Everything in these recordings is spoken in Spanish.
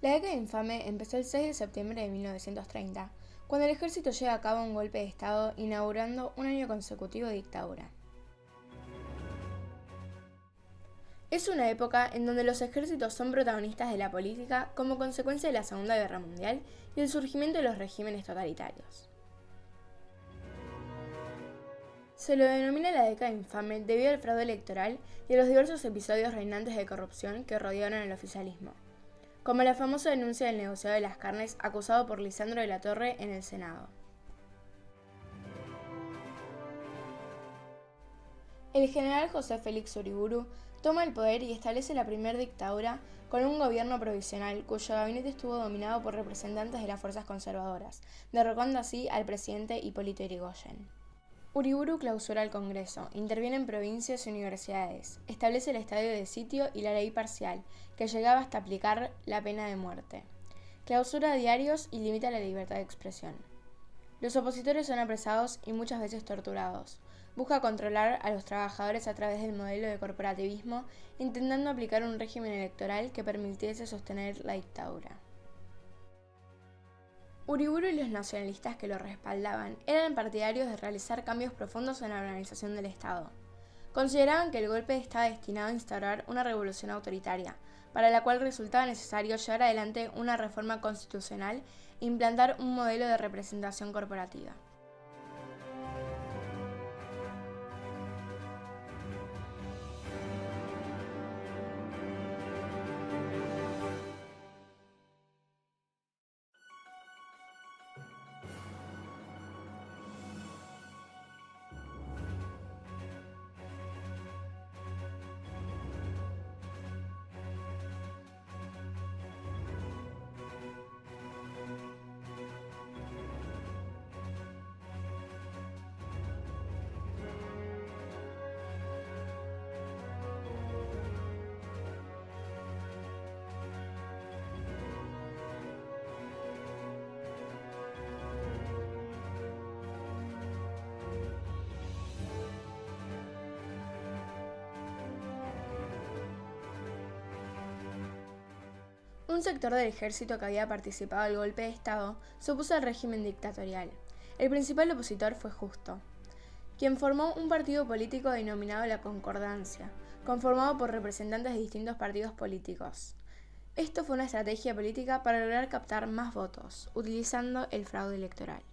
La década infame empezó el 6 de septiembre de 1930, cuando el ejército lleva a cabo un golpe de Estado inaugurando un año consecutivo de dictadura. Es una época en donde los ejércitos son protagonistas de la política como consecuencia de la Segunda Guerra Mundial y el surgimiento de los regímenes totalitarios. Se lo denomina la década infame debido al fraude electoral y a los diversos episodios reinantes de corrupción que rodearon al oficialismo, como la famosa denuncia del negociado de las carnes acusado por Lisandro de la Torre en el Senado. El general José Félix Uriburu toma el poder y establece la primera dictadura con un gobierno provisional cuyo gabinete estuvo dominado por representantes de las fuerzas conservadoras, derrocando así al presidente Hipólito Yrigoyen. Uriburu clausura el Congreso, interviene en provincias y universidades, establece el estado de sitio y la ley parcial, que llegaba hasta aplicar la pena de muerte. Clausura diarios y limita la libertad de expresión. Los opositores son apresados y muchas veces torturados. Busca controlar a los trabajadores a través del modelo de corporativismo, intentando aplicar un régimen electoral que permitiese sostener la dictadura. Uriburu y los nacionalistas que lo respaldaban eran partidarios de realizar cambios profundos en la organización del Estado. Consideraban que el golpe estaba destinado a instaurar una revolución autoritaria, para la cual resultaba necesario llevar adelante una reforma constitucional e implantar un modelo de representación corporativa. Un sector del ejército que había participado del golpe de Estado se opuso al régimen dictatorial. El principal opositor fue Justo, quien formó un partido político denominado La Concordancia, conformado por representantes de distintos partidos políticos. Esto fue una estrategia política para lograr captar más votos, utilizando el fraude electoral.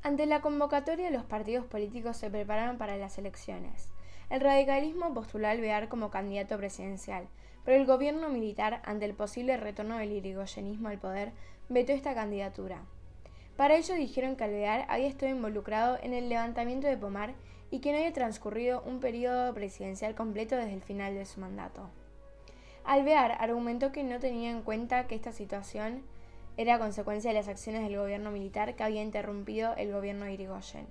Ante la convocatoria, los partidos políticos se prepararon para las elecciones. El radicalismo postuló a Alvear como candidato presidencial, pero el gobierno militar, ante el posible retorno del irigoyenismo al poder, vetó esta candidatura. Para ello dijeron que Alvear había estado involucrado en el levantamiento de Pomar y que no había transcurrido un periodo presidencial completo desde el final de su mandato. Alvear argumentó que no tenía en cuenta que esta situación era consecuencia de las acciones del gobierno militar que había interrumpido el gobierno de Irigoyen.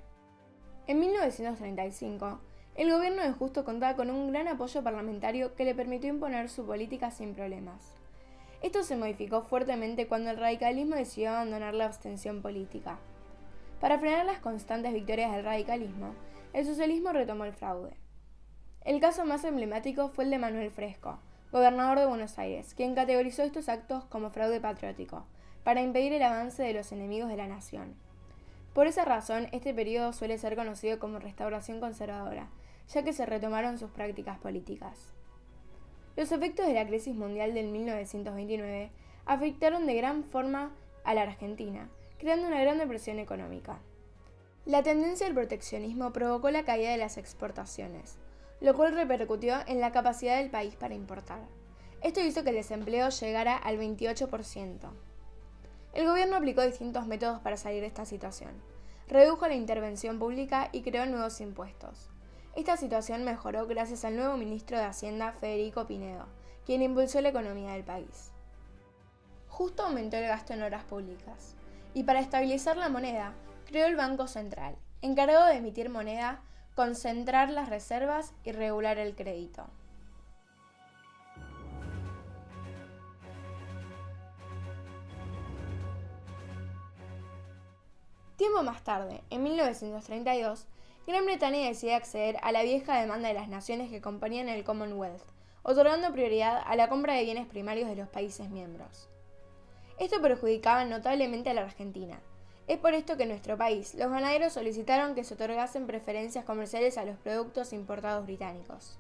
En 1935, el gobierno de Justo contaba con un gran apoyo parlamentario que le permitió imponer su política sin problemas. Esto se modificó fuertemente cuando el radicalismo decidió abandonar la abstención política. Para frenar las constantes victorias del radicalismo, el socialismo retomó el fraude. El caso más emblemático fue el de Manuel Fresco, gobernador de Buenos Aires, quien categorizó estos actos como fraude patriótico, para impedir el avance de los enemigos de la nación. Por esa razón, este periodo suele ser conocido como Restauración Conservadora, ya que se retomaron sus prácticas políticas. Los efectos de la crisis mundial del 1929 afectaron de gran forma a la Argentina, creando una gran depresión económica. La tendencia al proteccionismo provocó la caída de las exportaciones, lo cual repercutió en la capacidad del país para importar. Esto hizo que el desempleo llegara al 28%. El gobierno aplicó distintos métodos para salir de esta situación. Redujo la intervención pública y creó nuevos impuestos. Esta situación mejoró gracias al nuevo ministro de Hacienda, Federico Pinedo, quien impulsó la economía del país. Justo aumentó el gasto en obras públicas, y para estabilizar la moneda, creó el Banco Central, encargado de emitir moneda, concentrar las reservas y regular el crédito. Tiempo más tarde, en 1932, Gran Bretaña decide acceder a la vieja demanda de las naciones que componían el Commonwealth, otorgando prioridad a la compra de bienes primarios de los países miembros. Esto perjudicaba notablemente a la Argentina. Es por esto que en nuestro país los ganaderos solicitaron que se otorgasen preferencias comerciales a los productos importados británicos.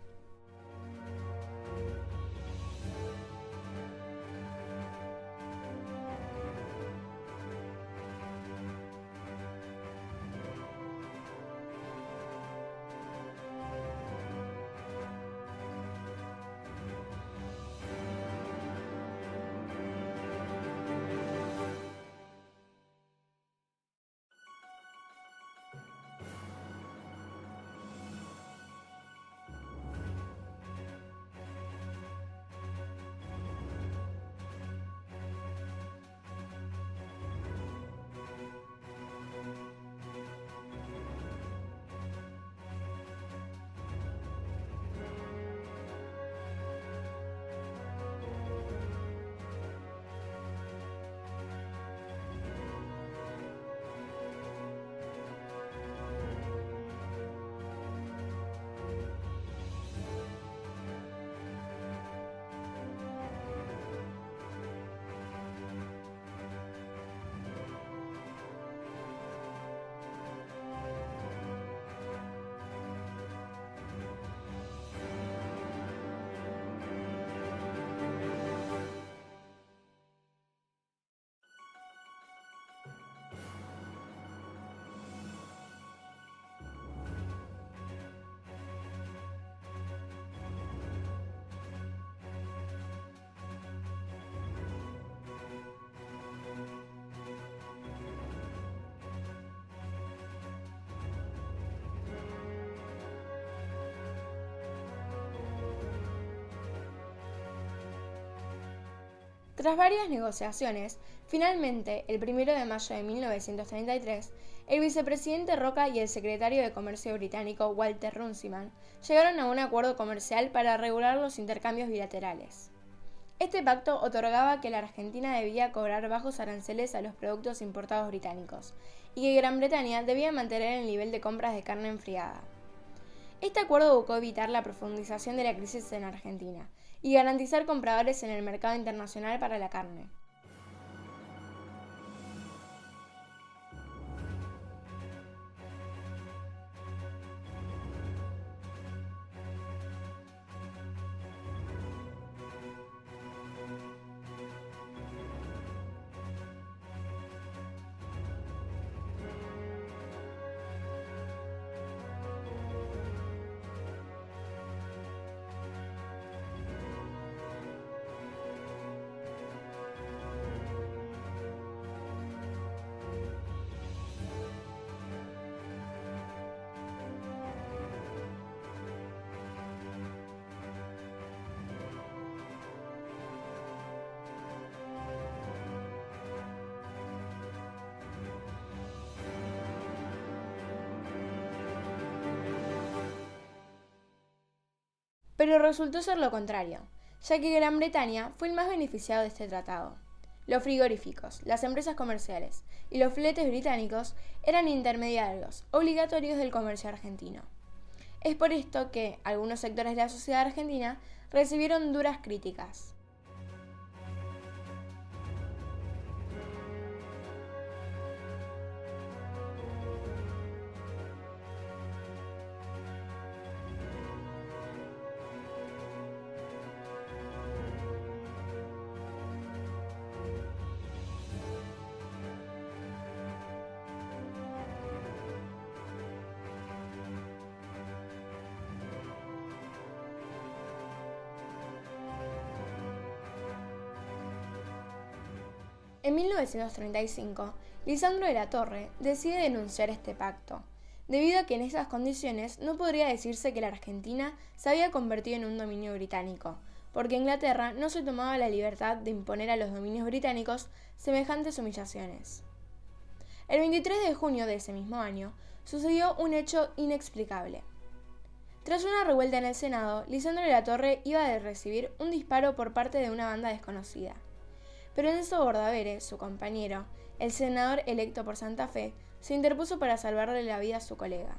Tras varias negociaciones, finalmente, el 1 de mayo de 1933, el vicepresidente Roca y el secretario de Comercio británico Walter Runciman llegaron a un acuerdo comercial para regular los intercambios bilaterales. Este pacto otorgaba que la Argentina debía cobrar bajos aranceles a los productos importados británicos y que Gran Bretaña debía mantener el nivel de compras de carne enfriada. Este acuerdo buscó evitar la profundización de la crisis en Argentina y garantizar compradores en el mercado internacional para la carne. Pero resultó ser lo contrario, ya que Gran Bretaña fue el más beneficiado de este tratado. Los frigoríficos, las empresas comerciales y los fletes británicos eran intermediarios obligatorios del comercio argentino. Es por esto que algunos sectores de la sociedad argentina recibieron duras críticas. En 1935, Lisandro de la Torre decide denunciar este pacto, debido a que en esas condiciones no podría decirse que la Argentina se había convertido en un dominio británico, porque Inglaterra no se tomaba la libertad de imponer a los dominios británicos semejantes humillaciones. El 23 de junio de ese mismo año, sucedió un hecho inexplicable. Tras una revuelta en el Senado, Lisandro de la Torre iba a recibir un disparo por parte de una banda desconocida. Pero Enzo Bordavere, su compañero, el senador electo por Santa Fe, se interpuso para salvarle la vida a su colega.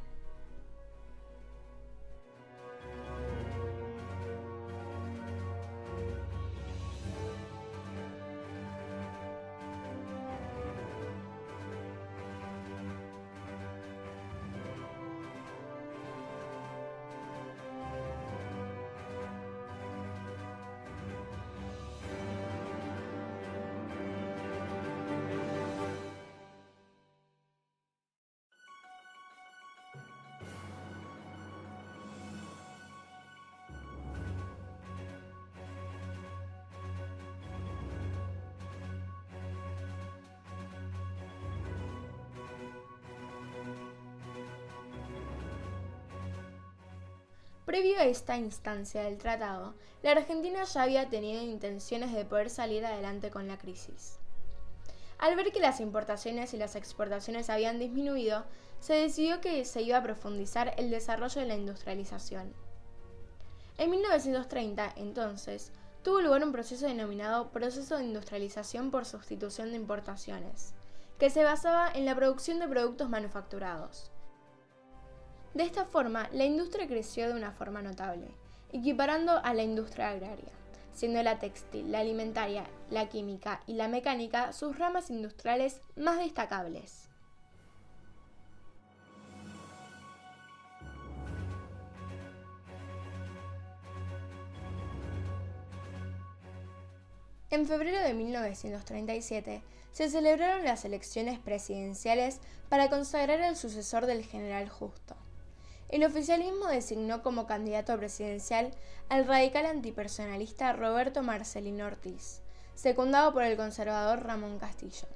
Previo a esta instancia del tratado, la Argentina ya había tenido intenciones de poder salir adelante con la crisis. Al ver que las importaciones y las exportaciones habían disminuido, se decidió que se iba a profundizar el desarrollo de la industrialización. En 1930, entonces, tuvo lugar un proceso denominado Proceso de Industrialización por Sustitución de Importaciones, que se basaba en la producción de productos manufacturados. De esta forma, la industria creció de una forma notable, equiparando a la industria agraria, siendo la textil, la alimentaria, la química y la mecánica sus ramas industriales más destacables. En febrero de 1937 se celebraron las elecciones presidenciales para consagrar al sucesor del general Justo. El oficialismo designó como candidato presidencial al radical antipersonalista Roberto Marcelino Ortiz, secundado por el conservador Ramón Castillo.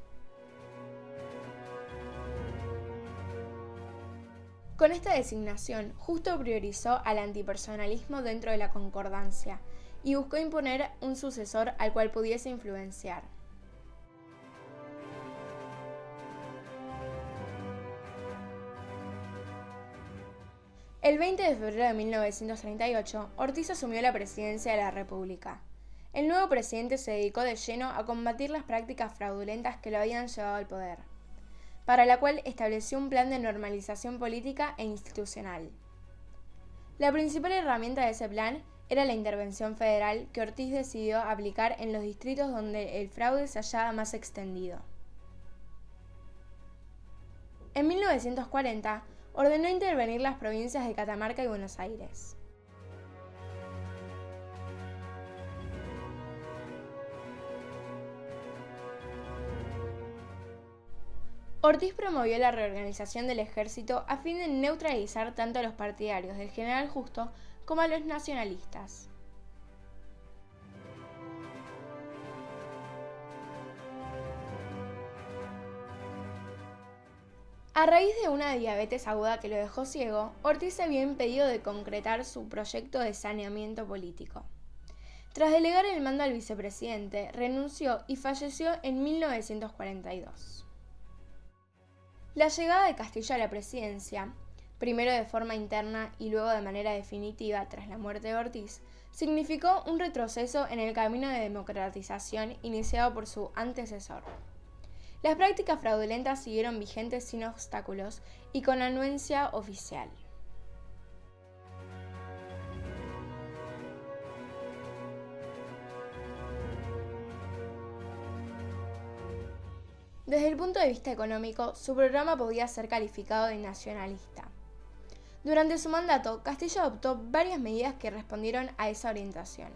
Con esta designación, Justo priorizó al antipersonalismo dentro de la concordancia y buscó imponer un sucesor al cual pudiese influenciar. El 20 de febrero de 1938, Ortiz asumió la presidencia de la República. El nuevo presidente se dedicó de lleno a combatir las prácticas fraudulentas que lo habían llevado al poder, para la cual estableció un plan de normalización política e institucional. La principal herramienta de ese plan era la intervención federal que Ortiz decidió aplicar en los distritos donde el fraude se hallaba más extendido. En 1940, ordenó intervenir las provincias de Catamarca y Buenos Aires. Ortiz promovió la reorganización del ejército a fin de neutralizar tanto a los partidarios del general Justo como a los nacionalistas. A raíz de una diabetes aguda que lo dejó ciego, Ortiz se vio impedido de concretar su proyecto de saneamiento político. Tras delegar el mando al vicepresidente, renunció y falleció en 1942. La llegada de Castillo a la presidencia, primero de forma interna y luego de manera definitiva tras la muerte de Ortiz, significó un retroceso en el camino de democratización iniciado por su antecesor. Las prácticas fraudulentas siguieron vigentes sin obstáculos y con anuencia oficial. Desde el punto de vista económico, su programa podía ser calificado de nacionalista. Durante su mandato, Castillo adoptó varias medidas que respondieron a esa orientación.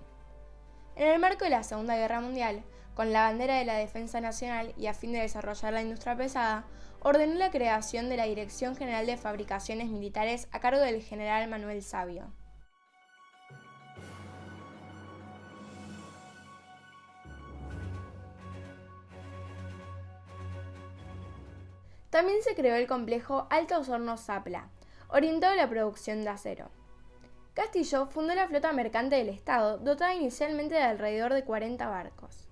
En el marco de la Segunda Guerra Mundial, con la bandera de la defensa nacional y a fin de desarrollar la industria pesada, ordenó la creación de la Dirección General de Fabricaciones Militares a cargo del general Manuel Savio. También se creó el complejo Altos Hornos Zapla, orientado a la producción de acero. Castillo fundó la flota mercante del Estado, dotada inicialmente de alrededor de 40 barcos.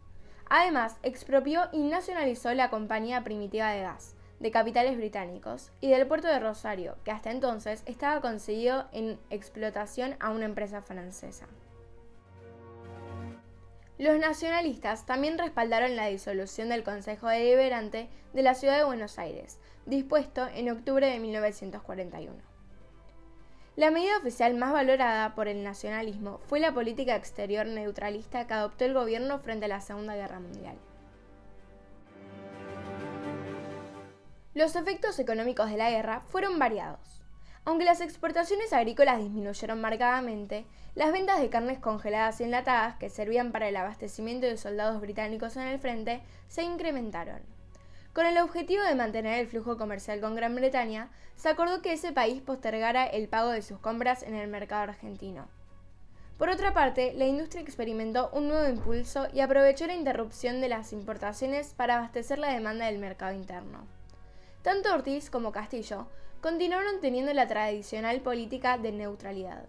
Además, expropió y nacionalizó la Compañía Primitiva de Gas, de capitales británicos, y del puerto de Rosario, que hasta entonces estaba concedido en explotación a una empresa francesa. Los nacionalistas también respaldaron la disolución del Consejo Deliberante de la Ciudad de Buenos Aires, dispuesto en octubre de 1941. La medida oficial más valorada por el nacionalismo fue la política exterior neutralista que adoptó el gobierno frente a la Segunda Guerra Mundial. Los efectos económicos de la guerra fueron variados. Aunque las exportaciones agrícolas disminuyeron marcadamente, las ventas de carnes congeladas y enlatadas que servían para el abastecimiento de soldados británicos en el frente se incrementaron. Con el objetivo de mantener el flujo comercial con Gran Bretaña, se acordó que ese país postergara el pago de sus compras en el mercado argentino. Por otra parte, la industria experimentó un nuevo impulso y aprovechó la interrupción de las importaciones para abastecer la demanda del mercado interno. Tanto Ortiz como Castillo continuaron teniendo la tradicional política de neutralidad.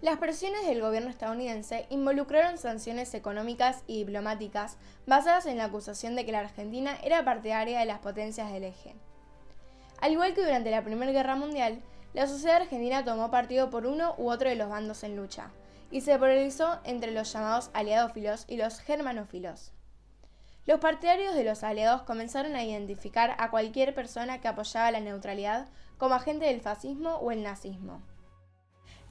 Las presiones del gobierno estadounidense involucraron sanciones económicas y diplomáticas basadas en la acusación de que la Argentina era partidaria de las potencias del eje. Al igual que durante la Primera Guerra Mundial, la sociedad argentina tomó partido por uno u otro de los bandos en lucha, y se polarizó entre los llamados aliadófilos y los germanófilos. Los partidarios de los aliados comenzaron a identificar a cualquier persona que apoyaba la neutralidad como agente del fascismo o el nazismo.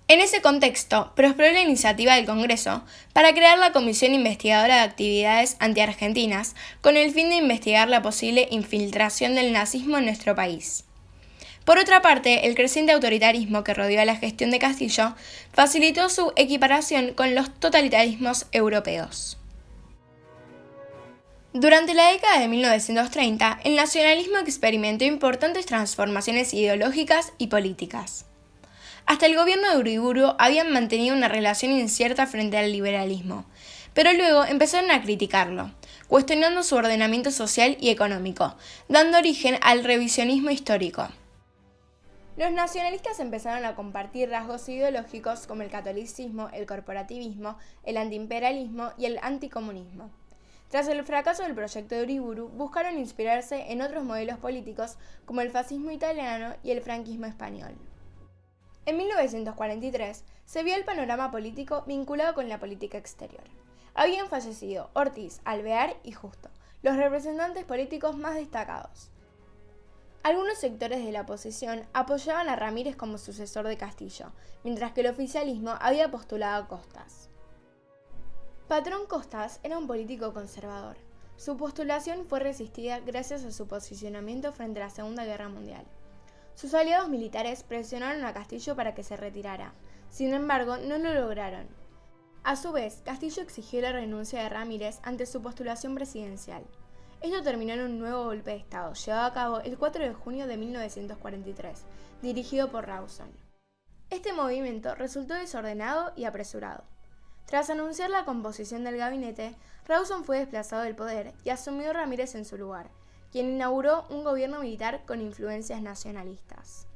En ese contexto, prosperó la iniciativa del Congreso para crear la Comisión Investigadora de Actividades Antiargentinas con el fin de investigar la posible infiltración del nazismo en nuestro país. Por otra parte, el creciente autoritarismo que rodeó a la gestión de Castillo facilitó su equiparación con los totalitarismos europeos. Durante la década de 1930, el nacionalismo experimentó importantes transformaciones ideológicas y políticas. Hasta el gobierno de Uriburu habían mantenido una relación incierta frente al liberalismo, pero luego empezaron a criticarlo, cuestionando su ordenamiento social y económico, dando origen al revisionismo histórico. Los nacionalistas empezaron a compartir rasgos ideológicos como el catolicismo, el corporativismo, el antiimperialismo y el anticomunismo. Tras el fracaso del proyecto de Uriburu, buscaron inspirarse en otros modelos políticos como el fascismo italiano y el franquismo español. En 1943 se vio el panorama político vinculado con la política exterior. Habían fallecido Ortiz, Alvear y Justo, los representantes políticos más destacados. Algunos sectores de la oposición apoyaban a Ramírez como sucesor de Castillo, mientras que el oficialismo había postulado a Costas. Patrón Costas era un político conservador. Su postulación fue resistida gracias a su posicionamiento frente a la Segunda Guerra Mundial. Sus aliados militares presionaron a Castillo para que se retirara. Sin embargo, no lo lograron. A su vez, Castillo exigió la renuncia de Ramírez ante su postulación presidencial. Esto terminó en un nuevo golpe de Estado, llevado a cabo el 4 de junio de 1943, dirigido por Rawson. Este movimiento resultó desordenado y apresurado. Tras anunciar la composición del gabinete, Rawson fue desplazado del poder y asumió Ramírez en su lugar, quien inauguró un gobierno militar con influencias nacionalistas.